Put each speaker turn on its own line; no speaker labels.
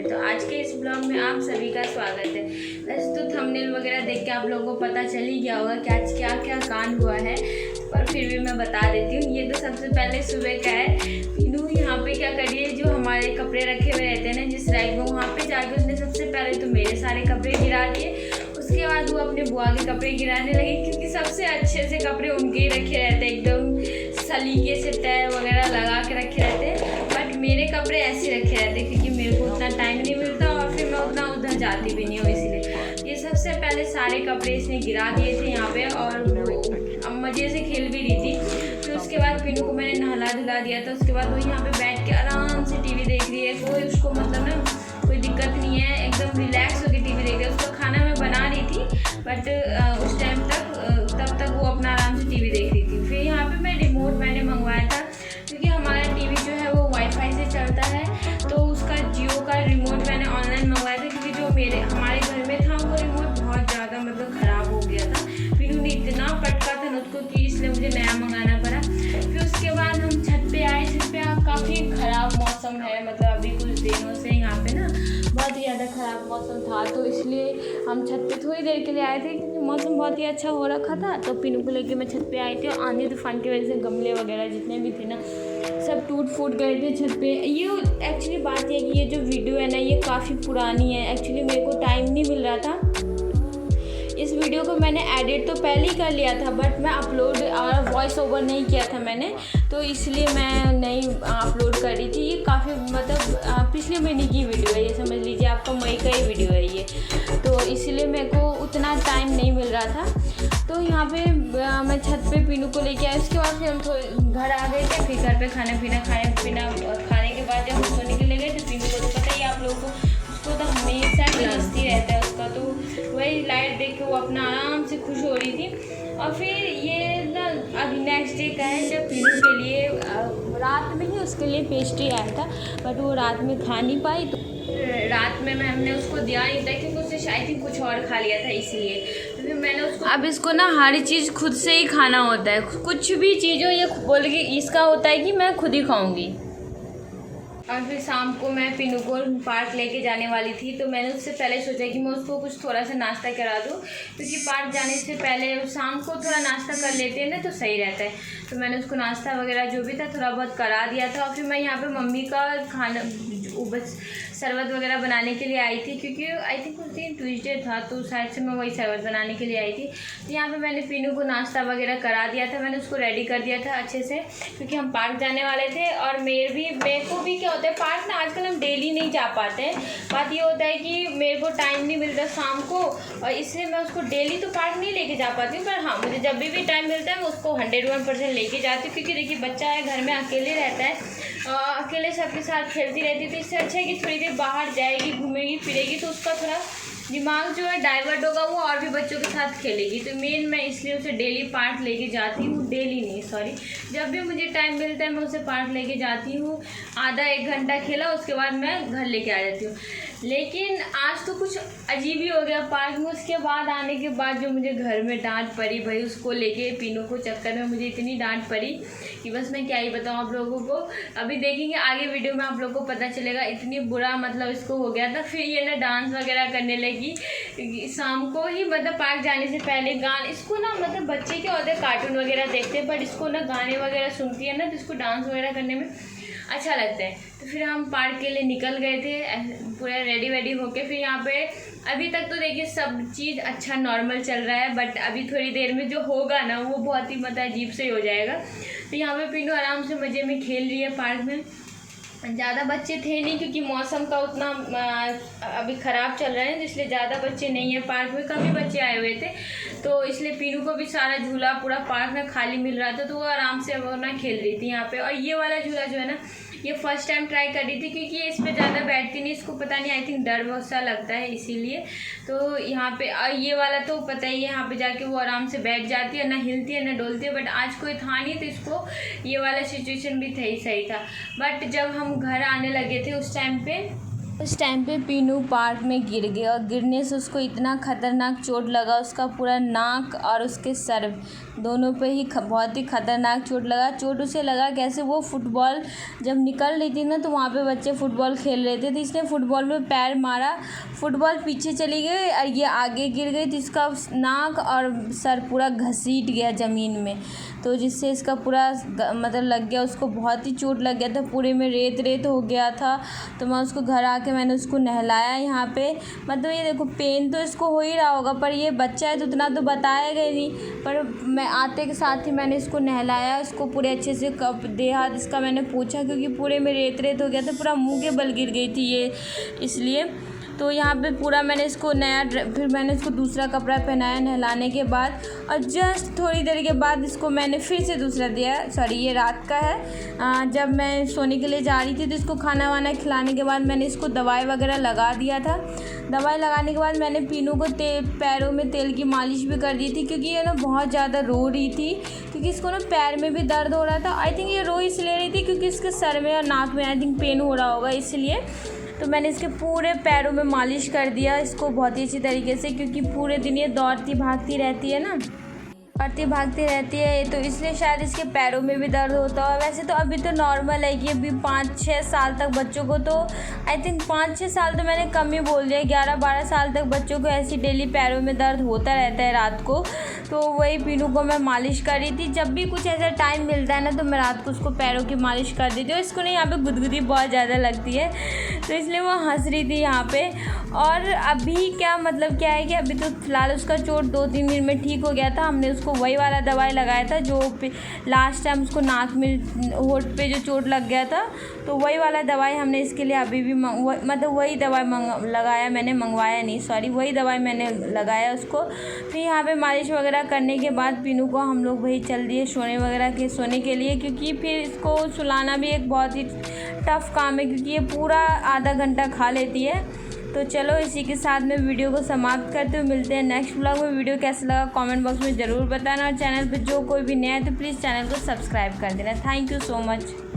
पे। तो आज के इस ब्लॉग में आप सभी का स्वागत है। वैसे तो थंबनेल वगैरह देख के आप लोगों को पता चल ही गया होगा कि आज क्या क्या कांड हुआ है, पर फिर भी मैं बता देती हूँ। ये तो सबसे पहले सुबह का है। पीनू यहाँ पे क्या करिए, जो हमारे कपड़े रखे हुए रहते हैं ना जिस रैक में, वहाँ पे जाके उसने सबसे पहले तो मेरे सारे कपड़े गिरा दिए। उसके बाद वो अपने बुआ के कपड़े गिराने लगे, क्योंकि सबसे अच्छे से कपड़े उनके ही रखे रहते, एकदम सलीके से तय वगैरह लगा के रखे रहते। बट मेरे कपड़े ऐसे रखे रहते क्योंकि मेरे को उतना टाइम नहीं मिलता और फिर मैं उतना उधर जाती भी नहीं हूँ, इसलिए ये सबसे पहले सारे कपड़े इसने गिरा दिए थे यहाँ पे। और वो मज़े से खेल भी रही थी। फिर उसके बाद पीनू को मैंने नहला धुला दिया था। उसके बाद वो यहाँ पे बैठ के आराम से टीवी देख रही है। कोई उसको मतलब ना कोई दिक्कत नहीं है, एकदम रिलैक्स होकर टीवी देख रही है। उसको खाना मैं बना रही थी, बट उस टाइम तब तक वो अपना आराम से टीवी देख रही थी। फिर यहाँ पे मैं रिमोट मैंने मंगवाया था, क्योंकि हमारा टीवी जो है वो वाईफाई से चलता है, तो उसका जियो का रिमोट मैंने ऑनलाइन मंगवाया था। क्योंकि जो हमारे घर में था वो रिमोट बहुत ज़्यादा मतलब ख़राब हो गया था। फिर उन्हें इतना पटका था उसको कि इसलिए मुझे नया मंगाना पड़ा। फिर उसके बाद हम छत पे आए। छत पे काफ़ी ख़राब मौसम है, मतलब अभी कुछ दिनों से यहाँ पे ना बहुत ही ज़्यादा ख़राब मौसम था, तो इसलिए हम छत पे थोड़ी देर के लिए आए थे, क्योंकि मौसम बहुत ही अच्छा हो रखा था। तो पीनू को लेके मैं छत पे आई थी, और आंधी तूफान की वजह से गमले वगैरह जितने भी थे ना सब टूट फूट गए थे छत पे। ये एक्चुअली बात है कि ये जो वीडियो है ना ये काफ़ी पुरानी है। एक्चुअली मेरे को टाइम नहीं मिल रहा था। इस वीडियो को मैंने एडिट तो पहले ही कर लिया था, बट मैं अपलोड और वॉइस ओवर नहीं किया था मैंने, तो इसलिए मैं नहीं अपलोड कर रही थी। ये काफ़ी मतलब पिछले महीने की वीडियो है, ये समझ लीजिए आपका मई का ही वीडियो है ये, तो इसलिए मेरे को उतना टाइम नहीं मिल रहा था। तो यहाँ पे मैं छत पे पीनू को लेके आई। उसके बाद फिर हम घर आ गए थे। फिर घर पे खाने खाने के बाद जब हम सोने के लिए गए तो पीनू को तो पता ही आप लोगों को, उसको तो हमेशा मस्ती रहता है उसका, तो वही लाइट देख के वो अपना आराम से खुश हो रही थी। और फिर ये ना अभी नेक्स्ट डे का है, जब पीनू के लिए रात में ही उसके लिए पेस्ट्री आया था, बट वो रात में खा नहीं पाई। तो रात में हमने उसको दिया नहीं था, क्योंकि उसने शायद ही कुछ और खा लिया था, इसलिए तो फिर मैंने उसको, अब इसको ना हर चीज़ खुद से ही खाना होता है। कुछ भी चीज़ हो ये बोल के इसका होता है कि मैं खुद ही खाऊंगी। और फिर शाम को मैं पीनू को पार्क लेके जाने वाली थी, तो मैंने उससे पहले सोचा कि मैं उसको कुछ थोड़ा सा नाश्ता करा दूँ, क्योंकि पार्क जाने से पहले शाम को थोड़ा नाश्ता कर लेते हैं ना तो सही रहता है। तो मैंने उसको नाश्ता वगैरह जो भी था थोड़ा बहुत करा दिया था। और फिर मैं यहाँ पे मम्मी का खाना बस शरबत वगैरह बनाने के लिए आई थी, क्योंकि आई थिंक उस दिन ट्यूसडे था, तो शायद से मैं वही शरबत बनाने के लिए आई थी। तो यहाँ पे मैंने पीनू को नाश्ता वगैरह करा दिया था, मैंने उसको रेडी कर दिया था अच्छे से, क्योंकि हम पार्क जाने वाले थे। और मेरे को भी क्या होता है, पार्क ना आजकल हम डेली नहीं जा पाते हैं। बात ये होता है कि मेरे को टाइम नहीं मिलता शाम को, और इसलिए मैं उसको डेली तो पार्क नहीं लेके जा पाती हूँ। पर हाँ, मुझे जब भी टाइम मिलता है मैं उसको 101% लेके जाती हूँ, क्योंकि देखिए बच्चा है, घर में अकेले रहता है, अकेले सबके साथ खेलती रहती है। तो इससे अच्छा है कि थोड़ी देर बाहर जाएगी, घूमेगी फिरेगी, तो उसका थोड़ा दिमाग जो है डाइवर्ट होगा, वो और भी बच्चों के साथ खेलेगी। तो मेन मैं इसलिए उसे डेली पार्क लेके जाती हूँ, डेली नहीं सॉरी, जब भी मुझे टाइम मिलता है मैं उसे पार्क लेके जाती हूँ। आधा एक घंटा खेला, उसके बाद मैं घर लेके आ जाती हूँ। लेकिन आज तो कुछ अजीब ही हो गया पार्क में। उसके बाद आने के बाद जो मुझे घर में डांट पड़ी, भाई उसको लेके पीनू को चक्कर में मुझे इतनी डांट पड़ी कि बस मैं क्या ही बताऊँ आप लोगों को। अभी देखेंगे आगे वीडियो में आप लोगों को पता चलेगा, इतनी बुरा मतलब इसको हो गया था। फिर ये ना डांस वगैरह करने लगी शाम को ही, मतलब पार्क जाने से पहले गाने, इसको ना मतलब बच्चे क्या होते हैं कार्टून वगैरह देखते हैं, पर इसको ना गाने वगैरह सुनती है ना, तो इसको डांस वगैरह करने में अच्छा लगता है। तो फिर हम पार्क के लिए निकल गए थे पूरा रेडी वेडी होके। फिर यहाँ पे अभी तक तो देखिए सब चीज़ अच्छा नॉर्मल चल रहा है, बट अभी थोड़ी देर में जो होगा ना वो बहुत ही मतलब अजीब से ही हो जाएगा। तो यहाँ पे पीनू आराम से मज़े में खेल रही है पार्क में। ज़्यादा बच्चे थे नहीं, क्योंकि मौसम का उतना अभी ख़राब चल रहा है, इसलिए ज़्यादा बच्चे नहीं है पार्क में, कम ही बच्चे आए हुए थे। तो इसलिए पीनू को भी सारा झूला पूरा पार्क में खाली मिल रहा था, तो वो आराम से वो ना खेल रही थी यहाँ पे। और ये वाला झूला जो है ना ये फर्स्ट टाइम ट्राई कर रही थी, क्योंकि ये इस पर ज़्यादा बैठती नहीं, इसको पता नहीं आई थिंक डर बहुत सा लगता है इसीलिए। तो यहाँ पे ये वाला तो पता ही है, यहाँ पे जाके वो आराम से बैठ जाती है, ना हिलती है ना डोलती है। बट आज कोई था नहीं, तो इसको ये वाला सिचुएशन भी सही था। बट जब हम घर आने लगे थे उस टाइम पे उस टाइम पे पीनू पार्क में गिर गया और गिरने से उसको इतना ख़तरनाक चोट लगा, उसका पूरा नाक और उसके सर दोनों पे ही बहुत ही ख़तरनाक चोट लगा। चोट उसे लगा कैसे, वो फुटबॉल जब निकल रही थी ना तो वहाँ पे बच्चे फुटबॉल खेल रहे थे, तो इसने फुटबॉल में पैर मारा, फुटबॉल पीछे चली गई और ये आगे गिर गई, तो इसका नाक और सर पूरा घसीट गया ज़मीन में, तो जिससे इसका पूरा मतलब लग गया, उसको बहुत ही चोट लग गया था, पूरे में रेत रेत हो गया था। तो मैं उसको घर आके मैंने उसको नहलाया यहाँ पे, मतलब ये देखो पेन तो इसको हो ही रहा होगा, पर ये बच्चा है तो उतना तो बताया गया नहीं, पर मैं आते के साथ ही मैंने इसको नहलाया, इसको पूरे अच्छे से कप देह हाथ इसका मैंने पूछा, क्योंकि पूरे में रेत रेत हो गया था, पूरा मुँह के बल गिर गई थी ये, इसलिए। तो यहाँ पे पूरा मैंने इसको फिर मैंने इसको दूसरा कपड़ा पहनाया नहलाने के बाद, और जस्ट थोड़ी देर के बाद इसको मैंने फिर से दूसरा दिया। सॉरी, ये रात का है, जब मैं सोने के लिए जा रही थी तो इसको खाना वाना खिलाने के बाद मैंने इसको दवाई वगैरह लगा दिया था। दवाई लगाने के बाद मैंने पीनू को पैरों में तेल की मालिश भी कर दी थी, क्योंकि ये ना बहुत ज़्यादा रो रही थी, क्योंकि इसको ना पैर में भी दर्द हो रहा था। आई थिंक ये रो इसलिए रही थी क्योंकि इसके सर में और नाक में आई थिंक पेन हो रहा होगा, इसलिए। तो मैंने इसके पूरे पैरों में मालिश कर दिया इसको बहुत ही अच्छी तरीके से, क्योंकि पूरे दिन ये दौड़ती भागती रहती है ना, दौड़ती भागती रहती है, तो इसलिए शायद इसके पैरों में भी दर्द होता है। वैसे तो अभी तो नॉर्मल है कि अभी 5-6 साल तक बच्चों को, तो आई थिंक 5-6 साल तो मैंने कम ही बोल दिया, 11-12 साल तक बच्चों को ऐसी डेली पैरों में दर्द होता रहता है रात को। तो वही पीनू को मैं मालिश कर रही थी, जब भी कुछ ऐसा टाइम मिलता है ना तो मैं रात को उसको पैरों की मालिश कर देती हूँ। इसको नहीं यहाँ पे गुदगुदी बहुत ज़्यादा लगती है, तो इसलिए वो हंस रही थी यहाँ पे। और अभी क्या मतलब क्या है कि अभी तो फिलहाल उसका चोट 2-3 दिन में ठीक हो गया था। हमने उसको वही वाला दवाई लगाया था जो लास्ट टाइम उसको नाक में होठ पे जो चोट लग गया था, तो वही वाला दवाई हमने इसके लिए अभी भी मतलब वही दवाई लगाया, मैंने मंगवाया नहीं, सॉरी, वही दवाई मैंने लगाया उसको। फिर यहाँ पे मालिश वगैरह करने के बाद पीनू को हम लोग वही चल दिए सोने के लिए, क्योंकि फिर इसको सुलाना भी एक बहुत ही टफ़ काम है, क्योंकि ये पूरा आधा घंटा खा लेती है। तो चलो इसी के साथ में वीडियो को समाप्त करते हुए मिलते हैं नेक्स्ट व्लॉग में। वीडियो कैसा लगा कमेंट बॉक्स में ज़रूर बताना, और चैनल पर जो कोई भी नया है तो प्लीज़ चैनल को सब्सक्राइब कर देना। Thank you so much.